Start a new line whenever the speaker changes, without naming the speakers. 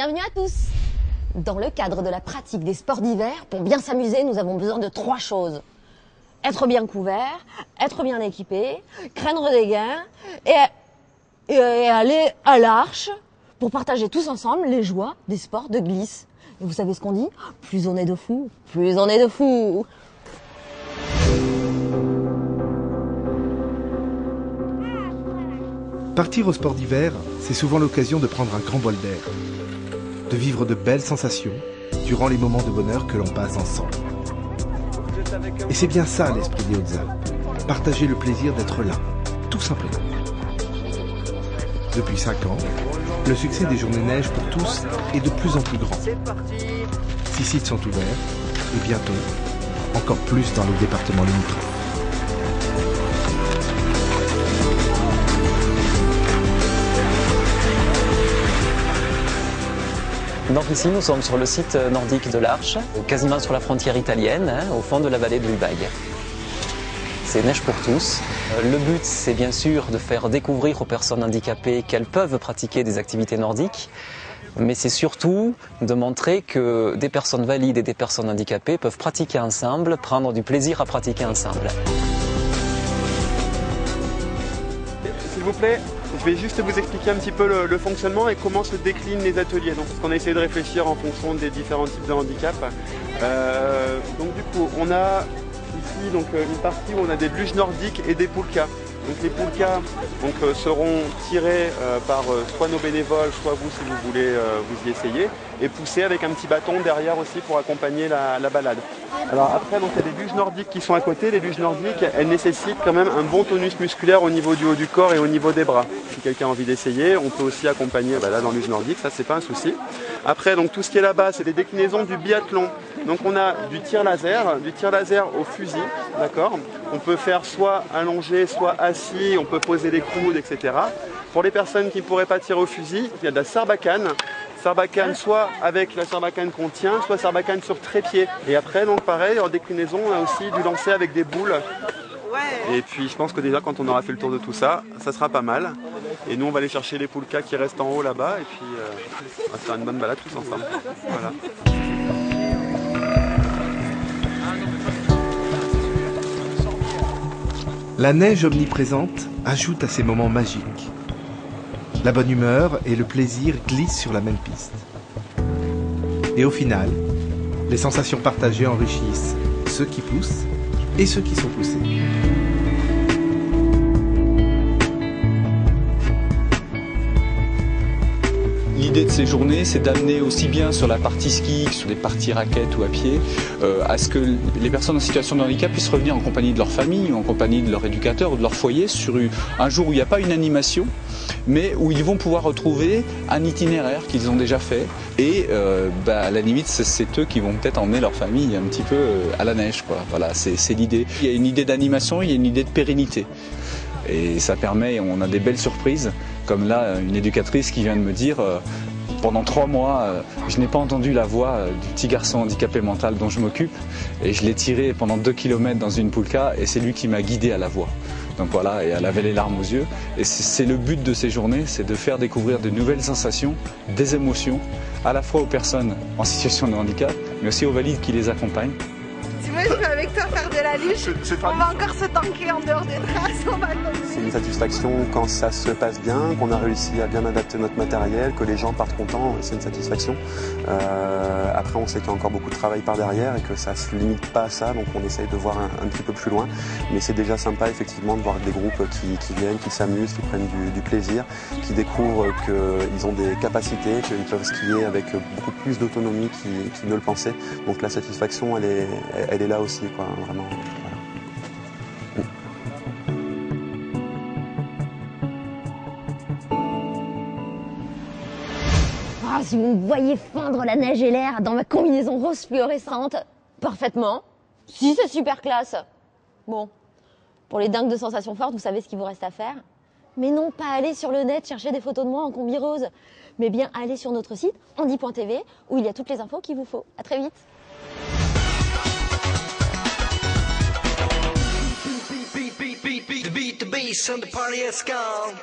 Bienvenue à tous. Dans le cadre de la pratique des sports d'hiver, pour bien s'amuser, nous avons besoin de 3 choses. Être bien couvert, être bien équipé, craindre des gains et aller à l'arche pour partager tous ensemble les joies des sports de glisse. Et vous savez ce qu'on dit? Plus on est de fous, plus on est de fous.
Partir au sport d'hiver, c'est souvent l'occasion de prendre un grand bol d'air, de vivre de belles sensations durant les moments de bonheur que l'on passe ensemble. Et c'est bien ça l'esprit des Hautes-Alpes, partager le plaisir d'être là, tout simplement. Depuis 5 ans, le succès des journées neige pour tous est de plus en plus grand. 6 sites sont ouverts et bientôt, encore plus dans les départements limitrophes.
Donc ici, nous sommes sur le site nordique de l'Arche, quasiment sur la frontière italienne, au fond de la vallée de l'Ubag. C'est neige pour tous. Le but, c'est bien sûr de faire découvrir aux personnes handicapées qu'elles peuvent pratiquer des activités nordiques, mais c'est surtout de montrer que des personnes valides et des personnes handicapées peuvent pratiquer ensemble, prendre du plaisir à pratiquer ensemble.
S'il vous plaît, je vais juste vous expliquer un petit peu le fonctionnement et comment se déclinent les ateliers. Donc, parce qu'on a essayé de réfléchir en fonction des différents types de handicap. Donc du coup, on a ici une partie où on a des luges nordiques et des poulkas. Donc les poulkas seront tirés par soit nos bénévoles, soit vous si vous voulez vous y essayer, et poussés avec un petit bâton derrière aussi pour accompagner la balade. Alors après, donc, il y a des luges nordiques qui sont à côté. Les luges nordiques, elles nécessitent quand même un bon tonus musculaire au niveau du haut du corps et au niveau des bras. Si quelqu'un a envie d'essayer, on peut aussi accompagner là dans luge nordique, ça c'est pas un souci. Après, donc tout ce qui est là-bas, c'est des déclinaisons du biathlon. Donc on a du tir laser au fusil, d'accord. On peut faire soit allongé, soit assis, on peut poser les coudes, etc. Pour les personnes qui ne pourraient pas tirer au fusil, il y a de la sarbacane. Sarbacane soit avec la sarbacane qu'on tient, soit sarbacane sur trépied. Et après, donc pareil, en déclinaison, on a aussi du lancer avec des boules. Et puis je pense que déjà quand on aura fait le tour de tout ça, ça sera pas mal. Et nous on va aller chercher les poulkas qui restent en haut là-bas et puis on va faire une bonne balade tous ensemble. Voilà.
La neige omniprésente ajoute à ces moments magiques. La bonne humeur et le plaisir glissent sur la même piste. Et au final, les sensations partagées enrichissent ceux qui poussent et ceux qui sont poussés.
L'idée de ces journées, c'est d'amener aussi bien sur la partie ski que sur des parties raquettes ou à pied, à ce que les personnes en situation de handicap puissent revenir en compagnie de leur famille, ou en compagnie de leur éducateur ou de leur foyer, sur un jour où il n'y a pas une animation, mais où ils vont pouvoir retrouver un itinéraire qu'ils ont déjà fait. Et à la limite, c'est eux qui vont peut-être emmener leur famille un petit peu à la neige, quoi. Voilà, c'est l'idée. Il y a une idée d'animation, il y a une idée de pérennité. Et ça permet, on a des belles surprises, comme là, une éducatrice qui vient de me dire pendant 3 mois, je n'ai pas entendu la voix du petit garçon handicapé mental dont je m'occupe, et je l'ai tiré pendant 2 km dans une poulka, et c'est lui qui m'a guidé à la voix. Donc voilà, et elle avait les larmes aux yeux. Et c'est le but de ces journées, c'est de faire découvrir de nouvelles sensations, des émotions, à la fois aux personnes en situation de handicap, mais aussi aux valides qui les accompagnent.
Si moi je vais avec toi faire de la luge, on va encore se tanker en dehors des traces, on va
C'est une satisfaction quand ça se passe bien, qu'on a réussi à bien adapter notre matériel, que les gens partent contents, c'est une satisfaction. Après on sait qu'il y a encore beaucoup de travail par derrière et que ça ne se limite pas à ça, donc on essaye de voir un petit peu plus loin. Mais c'est déjà sympa effectivement de voir des groupes qui viennent, qui s'amusent, qui prennent du plaisir, qui découvrent qu'ils ont des capacités, qu'ils peuvent skier avec beaucoup plus d'autonomie qu'ils ne le pensaient. Donc la satisfaction elle est là aussi, quoi, vraiment.
Ah, si vous me voyez feindre la neige et l'air dans ma combinaison rose fluorescente, parfaitement. Si, c'est super classe. Bon, pour les dingues de sensations fortes, vous savez ce qu'il vous reste à faire? Mais non, pas aller sur le net chercher des photos de moi en combi rose, mais bien aller sur notre site, handi.tv, où il y a toutes les infos qu'il vous faut. À très vite.
The beat, the bass, and the party has gone.